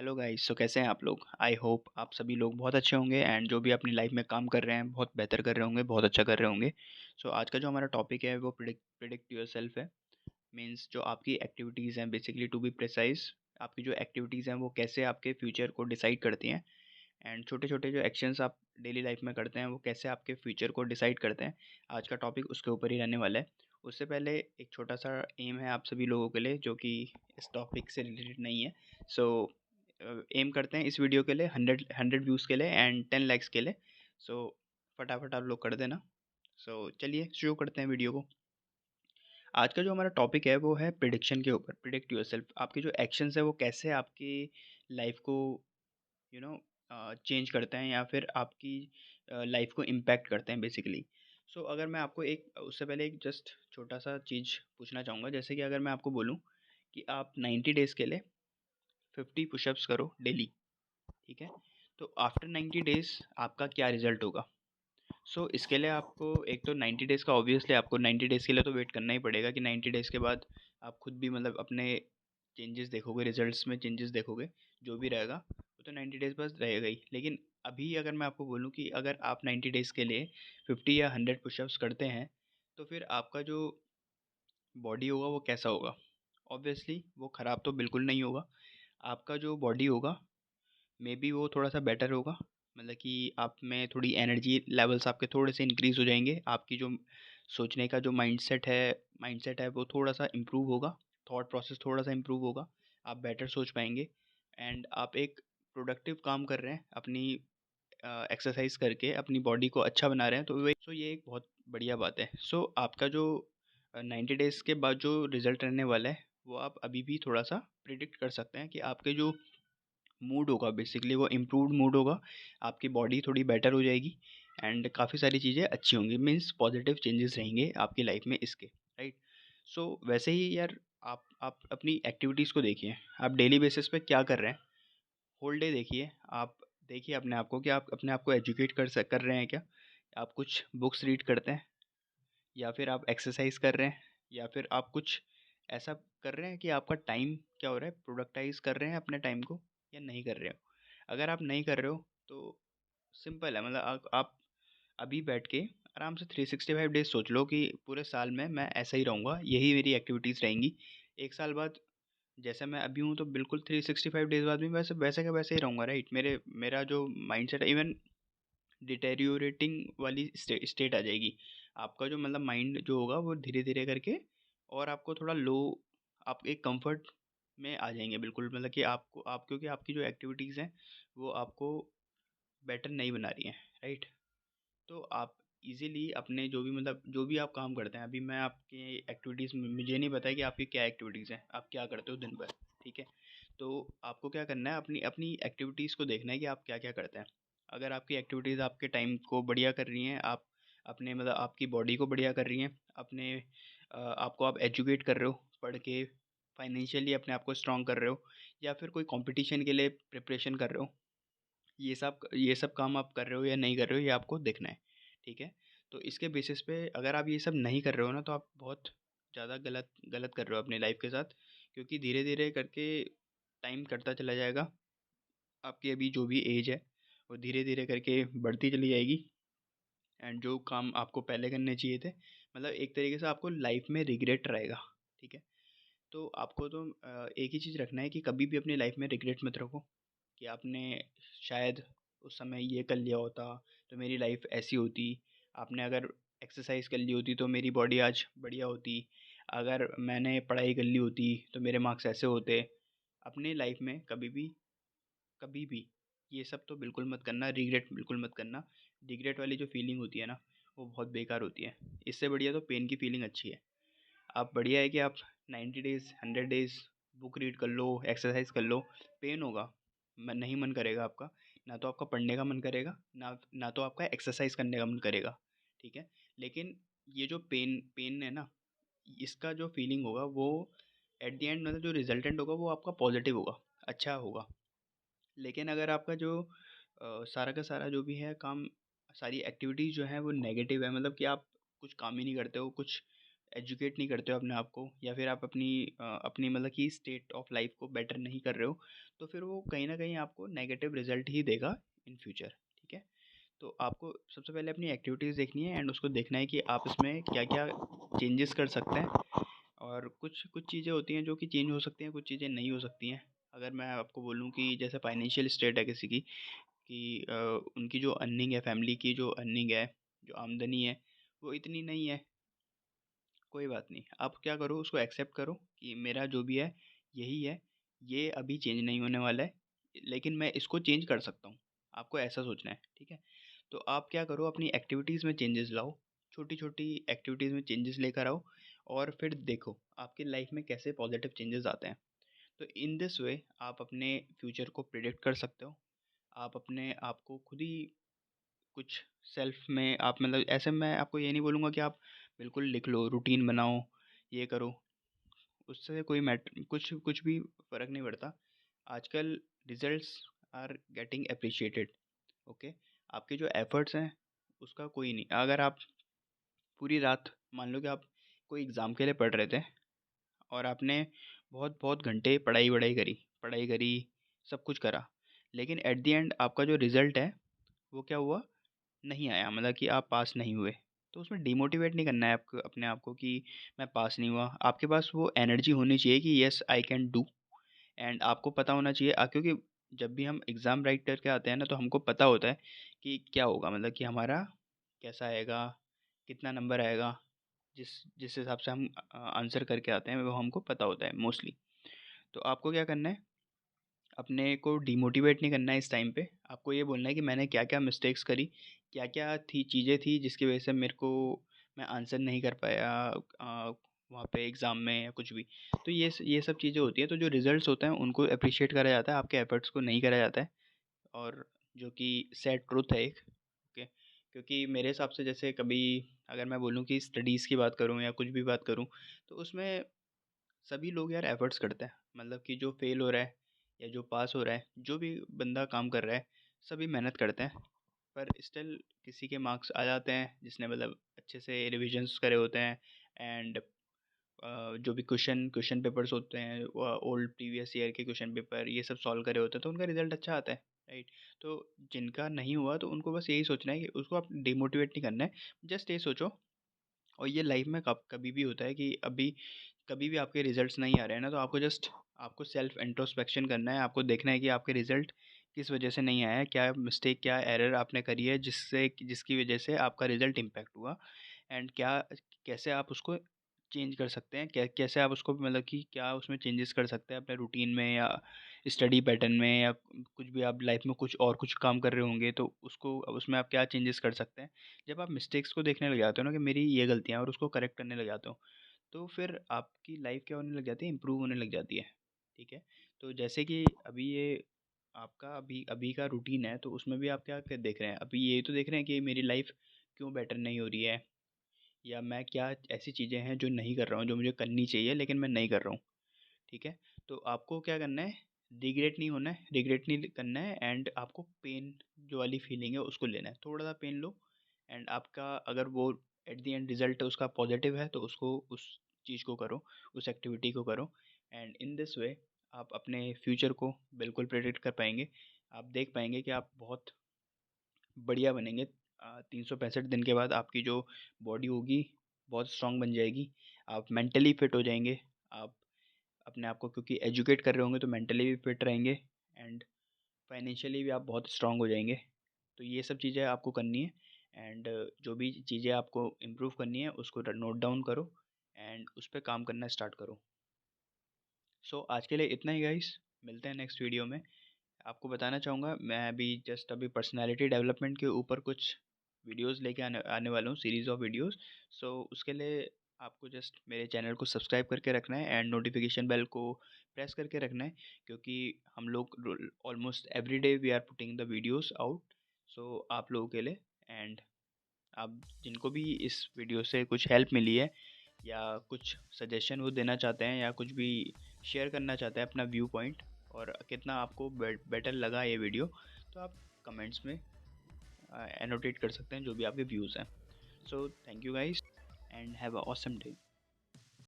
Hello guys. कैसे हैं आप लोग? आई होप आप सभी लोग बहुत अच्छे होंगे एंड जो भी अपनी लाइफ में काम कर रहे हैं बहुत बेहतर कर रहे होंगे, बहुत अच्छा कर रहे होंगे। आज का जो हमारा टॉपिक है वो प्रिडिक्ट योरसेल्फ है। मीन्स जो आपकी एक्टिविटीज़ हैं, बेसिकली टू बी प्रिसाइज, आपकी जो एक्टिविटीज़ हैं वो कैसे आपके फ्यूचर को डिसाइड करती हैं। एंड छोटे छोटे जो एक्शंस आप डेली लाइफ में करते हैं वो कैसे आपके फ्यूचर को डिसाइड करते हैं। आज का टॉपिक उसके ऊपर ही रहने वाला है। उससे पहले एक छोटा सा एम है आप सभी लोगों के लिए, जो कि इस टॉपिक से रिलेटेड नहीं है। सो एम करते हैं इस वीडियो के लिए 100 व्यूज़ के लिए एंड 10 लाइक्स के लिए। सो फटाफट आप लोग कर देना। चलिए शुरू करते हैं वीडियो को। आज का जो हमारा टॉपिक है वो है प्रिडिक्शन के ऊपर। प्रिडिक्ट योरसेल्फ, आपके जो एक्शंस है वो कैसे आपकी लाइफ को यू नो चेंज करते हैं या फिर आपकी लाइफ को इम्पैक्ट करते हैं बेसिकली। अगर मैं आपको एक उससे पहले एक जस्ट छोटा सा चीज़ पूछना चाहूँगा। जैसे कि अगर मैं आपको बोलूँ कि आप 90 डेज़ के लिए 50 पुशअप्स करो डेली, ठीक है? तो आफ्टर 90 डेज़ आपका क्या रिज़ल्ट होगा? इसके लिए आपको एक तो 90 डेज़ का ऑब्वियसली आपको 90 डेज़ के लिए तो वेट करना ही पड़ेगा कि 90 डेज़ के बाद आप खुद भी मतलब अपने चेंजेस देखोगे, रिजल्ट्स में चेंजेस देखोगे। जो भी रहेगा वो तो 90 डेज़ बस रहेगा ही। लेकिन अभी अगर मैं आपको बोलूँ कि अगर आप 90 डेज़ के लिए 50 या 100 पुशअप्स करते हैं, तो फिर आपका जो बॉडी होगा वो कैसा होगा? ऑब्वियसली वो ख़राब तो बिल्कुल नहीं होगा। आपका जो बॉडी होगा मे बी वो थोड़ा सा बेटर होगा। मतलब कि आप में थोड़ी एनर्जी लेवल्स आपके थोड़े से इंक्रीज़ हो जाएंगे। आपकी जो सोचने का जो माइंडसेट है वो थोड़ा सा इम्प्रूव होगा। थॉट प्रोसेस थोड़ा सा इम्प्रूव होगा। आप बेटर सोच पाएंगे एंड आप एक प्रोडक्टिव काम कर रहे हैं अपनी एक्सरसाइज करके अपनी बॉडी को अच्छा बना रहे हैं, तो ये एक बहुत बढ़िया बात है। आपका जो 90 डेज़ के बाद जो रिज़ल्ट रहने वाला है वो आप अभी भी थोड़ा सा प्रिडिक्ट कर सकते हैं कि आपके जो मूड होगा बेसिकली वो इम्प्रूव्ड मूड होगा। आपकी बॉडी थोड़ी बेटर हो जाएगी एंड काफ़ी सारी चीज़ें अच्छी होंगी। मीन्स पॉजिटिव चेंजेस रहेंगे आपकी लाइफ में इसके, राइट? वैसे ही यार आप अपनी एक्टिविटीज़ को देखिए। आप डेली बेसिस पे क्या कर रहे हैं? होल डे देखिए। आप देखिए अपने आप को कि आप अपने आप को एजुकेट कर रहे हैं क्या? आप कुछ बुक्स रीड करते हैं या फिर आप एक्सरसाइज कर रहे हैं या फिर आप कुछ ऐसा कर रहे हैं कि आपका टाइम क्या हो रहा है, प्रोडक्टाइज कर रहे हैं अपने टाइम को या नहीं कर रहे हो? अगर आप नहीं कर रहे हो तो सिंपल है, मतलब आप अभी बैठ के आराम से 365 डेज सोच लो कि पूरे साल में मैं ऐसा ही रहूँगा, यही मेरी एक्टिविटीज़ रहेंगी। एक साल बाद जैसा मैं अभी हूँ तो बिल्कुल 365 डेज बाद भी वैसे वैसे का वैसे ही रहूँगा, राइट? मेरा जो माइंडसेट है इवन डिटेरियोरेटिंग वाली स्टेट आ जाएगी। आपका जो मतलब माइंड जो होगा वो धीरे धीरे करके और आपको थोड़ा लो, आप एक कंफर्ट में आ जाएंगे बिल्कुल। मतलब कि आपको आप क्योंकि आपकी जो एक्टिविटीज़ हैं वो आपको बेटर नहीं बना रही हैं, राइट? तो आप इजीली अपने जो भी मतलब जो भी आप काम करते हैं, अभी मैं आपकी एक्टिविटीज़, मुझे नहीं पता है कि आपकी क्या एक्टिविटीज़ हैं, आप क्या करते हो दिन भर, ठीक है? तो आपको क्या करना है, अपनी अपनी एक्टिविटीज़ को देखना है कि आप क्या क्या करते हैं। अगर आपकी एक्टिविटीज़ आपके टाइम को बढ़िया कर रही हैं, आप अपने मतलब आपकी बॉडी को बढ़िया कर रही हैं, अपने आपको आप एजुकेट कर रहे हो पढ़ के, फाइनेंशियली अपने आप को स्ट्रॉन्ग कर रहे हो, या फिर कोई कंपटीशन के लिए प्रिपरेशन कर रहे हो, ये सब काम आप कर रहे हो या नहीं कर रहे हो, ये आपको देखना है, ठीक है? तो इसके बेसिस पे अगर आप ये सब नहीं कर रहे हो ना, तो आप बहुत ज़्यादा गलत गलत कर रहे हो अपनी लाइफ के साथ। क्योंकि धीरे धीरे करके टाइम कटता चला जाएगा। आपकी अभी जो भी एज है वो धीरे धीरे करके बढ़ती चली जाएगी एंड जो काम आपको पहले करने चाहिए थे, मतलब एक तरीके से आपको लाइफ में रिग्रेट रहेगा, ठीक है? तो आपको तो एक ही चीज़ रखना है कि कभी भी अपनी लाइफ में रिग्रेट मत रखो कि आपने शायद उस समय ये कर लिया होता तो मेरी लाइफ ऐसी होती। आपने अगर एक्सरसाइज कर ली होती तो मेरी बॉडी आज बढ़िया होती। अगर मैंने पढ़ाई कर ली होती तो मेरे मार्क्स ऐसे होते। अपनी लाइफ में कभी भी ये सब तो बिल्कुल मत करना, रिग्रेट बिल्कुल मत करना। रिग्रेट वाली जो फीलिंग होती है ना, वो बहुत बेकार होती है। इससे बढ़िया तो पेन की फीलिंग अच्छी है। आप बढ़िया है कि आप 90 डेज़ 100 डेज़ बुक रीड कर लो, एक्सरसाइज कर लो। पेन होगा, नहीं मन करेगा आपका, ना तो आपका पढ़ने का मन करेगा, ना तो आपका एक्सरसाइज करने का मन करेगा, ठीक है? लेकिन ये जो पेन है ना, इसका जो फीलिंग होगा वो एट द एंड मतलब जो रिजल्टेंट होगा वो आपका पॉजिटिव होगा, अच्छा होगा। लेकिन अगर आपका जो सारा का सारा जो भी है काम, सारी एक्टिविटीज़ जो हैं वो नेगेटिव है, मतलब कि आप कुछ काम ही नहीं करते हो, कुछ एजुकेट नहीं करते हो अपने आप को, या फिर आप अपनी मतलब कि स्टेट ऑफ लाइफ को बेटर नहीं कर रहे हो, तो फिर वो कहीं ना कहीं आपको नेगेटिव रिजल्ट ही देगा इन फ्यूचर। ठीक है, तो आपको सबसे पहले अपनी एक्टिविटीज़ देखनी है एंड उसको देखना है कि आप इसमें क्या क्या चेंजेस कर सकते हैं। और कुछ कुछ चीज़ें होती हैं जो कि चेंज हो सकती हैं, कुछ चीज़ें नहीं हो सकती हैं। अगर मैं आपको बोलूँ कि जैसे फाइनेंशियल स्टेट है किसी की, कि उनकी जो अर्निंग है, फैमिली की जो अर्निंग है, जो आमदनी है, वो इतनी नहीं है, कोई बात नहीं। आप क्या करो, उसको एक्सेप्ट करो कि मेरा जो भी है यही है, ये अभी चेंज नहीं होने वाला है, लेकिन मैं इसको चेंज कर सकता हूँ। आपको ऐसा सोचना है, ठीक है? तो आप क्या करो, अपनी एक्टिविटीज़ में चेंजेस लाओ, छोटी-छोटी एक्टिविटीज़ में चेंजेस लेकर आओ और फिर देखो आपकी लाइफ में कैसे पॉजिटिव चेंजेस आते हैं। तो इन दिस वे आप अपने फ्यूचर को प्रिडिक्ट कर सकते हो। आप अपने आप को खुद ही कुछ सेल्फ में आप मतलब ऐसे मैं आपको ये नहीं बोलूँगा कि आप बिल्कुल लिख लो, रूटीन बनाओ, ये करो, उससे कोई कुछ कुछ भी फ़र्क नहीं पड़ता। आजकल results are getting appreciated. Okay, आपके जो एफर्ट्स हैं उसका कोई नहीं। अगर आप पूरी रात, मान लो कि आप कोई एग्ज़ाम के लिए पढ़ रहे थे और आपने बहुत बहुत घंटे पढ़ाई करी, सब कुछ करा, लेकिन एट द एंड आपका जो रिज़ल्ट है वो क्या हुआ, नहीं आया, मतलब कि आप पास नहीं हुए। तो उसमें डिमोटिवेट नहीं करना है आपको अपने आप को कि मैं पास नहीं हुआ। आपके पास वो एनर्जी होनी चाहिए कि yes I can do. And आपको पता होना चाहिए क्योंकि जब भी हम एग्ज़ाम राइट करके आते हैं ना, तो हमको पता होता है कि क्या होगा, मतलब कि हमारा कैसा आएगा, कितना नंबर आएगा। जिस जिस हिसाब से हम आंसर करके आते हैं वो हमको पता होता है मोस्टली। तो आपको क्या करना है, अपने को डिमोटिवेट नहीं करना है इस टाइम पे। आपको ये बोलना है कि मैंने क्या-क्या मिस्टेक्स करी, क्या-क्या थी चीज़ें थी जिसकी वज़ह से मेरे को मैं आंसर नहीं कर पाया वहाँ पे एग्ज़ाम में या कुछ भी। तो ये सब चीज़ें होती हैं, तो जो रिज़ल्ट्स होते हैं उनको एप्रिशिएट करा जाता है, आपके एफ़र्ट्स को नहीं करा जाता है। और जो कि सैड ट्रुथ है एक, ओके। क्योंकि मेरे हिसाब से जैसे कभी अगर मैं बोलूँ कि स्टडीज़ की बात करूँ या कुछ भी बात करूँ, तो उसमें सभी लोग यार एफर्ट्स करते हैं, मतलब कि जो फेल हो रहा है या जो पास हो रहा है, जो भी बंदा काम कर रहा है, सभी मेहनत करते हैं। पर स्टिल किसी के मार्क्स आ जाते हैं जिसने मतलब अच्छे से रिविजन्स करे होते हैं। एंड जो भी क्वेश्चन क्वेश्चन पेपर्स होते हैं, ओल्ड प्रीवियस ईयर के क्वेश्चन पेपर ये सब सॉल्व करे होते हैं, तो उनका रिजल्ट अच्छा आता है, राइट। तो जिनका नहीं हुआ तो उनको बस यही सोचना है कि उसको आप डिमोटिवेट नहीं करना है। जस्ट ये सोचो, और ये लाइफ में कभी भी होता है कि अभी कभी भी आपके रिजल्ट्स नहीं आ रहे हैं ना, तो आपको सेल्फ इंट्रोस्पेक्शन करना है। आपको देखना है कि आपके रिजल्ट किस वजह से नहीं आया है, क्या मिस्टेक, क्या एरर आपने करी है जिसकी वजह से आपका रिजल्ट इम्पैक्ट हुआ। एंड कैसे आप उसको चेंज कर सकते हैं, कैसे आप उसको मतलब कि क्या उसमें चेंजेस कर सकते हैं अपने रूटीन में या स्टडी पैटर्न में, या कुछ भी आप लाइफ में कुछ काम कर रहे होंगे तो उसको उसमें आप क्या चेंजेस कर सकते हैं। जब आप मिस्टेक्स को देखने लग जाते हो ना कि मेरी ये गलतियाँ और उसको करेक्ट करने लग जाते हो, तो फिर आपकी लाइफ क्या होने लग जाती है, इम्प्रूव होने लग जाती है। ठीक है, तो जैसे कि अभी ये आपका अभी अभी का रूटीन है, तो उसमें भी आप क्या क्या देख रहे हैं, अभी ये तो देख रहे हैं कि मेरी लाइफ क्यों बेटर नहीं हो रही है, या मैं क्या ऐसी चीज़ें हैं जो नहीं कर रहा हूँ, जो मुझे करनी चाहिए लेकिन मैं नहीं कर रहा हूँ। ठीक है, तो आपको क्या करना है, रिग्रेट नहीं करना है। एंड आपको पेन जो वाली फीलिंग है उसको लेना है, थोड़ा सा पेन लो। एंड आपका अगर वो एट द एंड रिजल्ट उसका पॉजिटिव है, तो उसको उस चीज़ को करो, उस एक्टिविटी को करो। एंड इन दिस वे आप अपने फ्यूचर को बिल्कुल प्रेडिक्ट कर पाएंगे। आप देख पाएंगे कि आप बहुत बढ़िया बनेंगे। 365 दिन के बाद आपकी जो बॉडी होगी बहुत स्ट्रांग बन जाएगी। आप मेंटली फिट हो जाएंगे। आप अपने आप को क्योंकि एजुकेट कर रहे होंगे तो मेंटली भी फिट रहेंगे। एंड फाइनेंशियली भी आप बहुत स्ट्रांग हो जाएंगे। तो ये सब चीज़ें आपको करनी है। एंड जो भी चीज़ें आपको इम्प्रूव करनी है उसको नोट डाउन करो एंड उस पर काम करना स्टार्ट करो। सो आज के लिए इतना ही गाइस, मिलते हैं नेक्स्ट वीडियो में। आपको बताना चाहूँगा मैं अभी पर्सनालिटी डेवलपमेंट के ऊपर कुछ वीडियोस लेके आने आने वाला हूँ, सीरीज़ ऑफ वीडियोस। सो उसके लिए आपको जस्ट मेरे चैनल को सब्सक्राइब करके रखना है एंड नोटिफिकेशन बेल को प्रेस करके रखना है, क्योंकि हम लोग almost every day we are putting the videos out. So आप लोगों के लिए। एंड आप जिनको भी इस वीडियो से कुछ हेल्प मिली है या कुछ सजेशन वो देना चाहते हैं या कुछ भी शेयर करना चाहते हैं अपना व्यू पॉइंट, और कितना आपको बेटर लगा ये वीडियो, तो आप कमेंट्स में एनोटेट कर सकते हैं जो भी आपके व्यूज़ हैं। So thank you guys and have a awesome day.